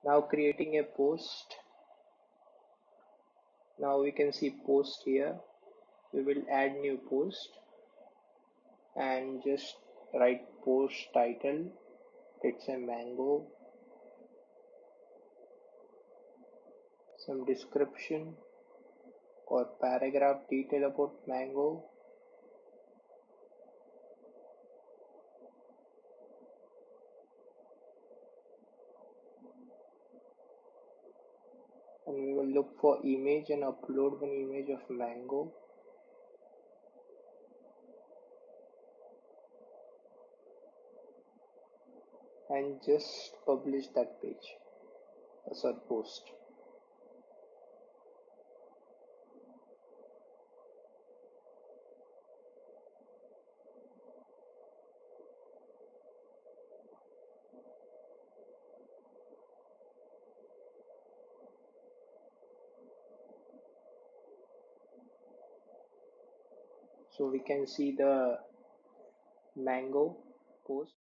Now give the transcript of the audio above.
Now creating a post. Now we can see post here. We will add new post and just write post title. It's a mango. Some description or paragraph detail about mango. And we will look for image and upload one image of mango. And just publish that page. Sorry, post. So we can see the mango post.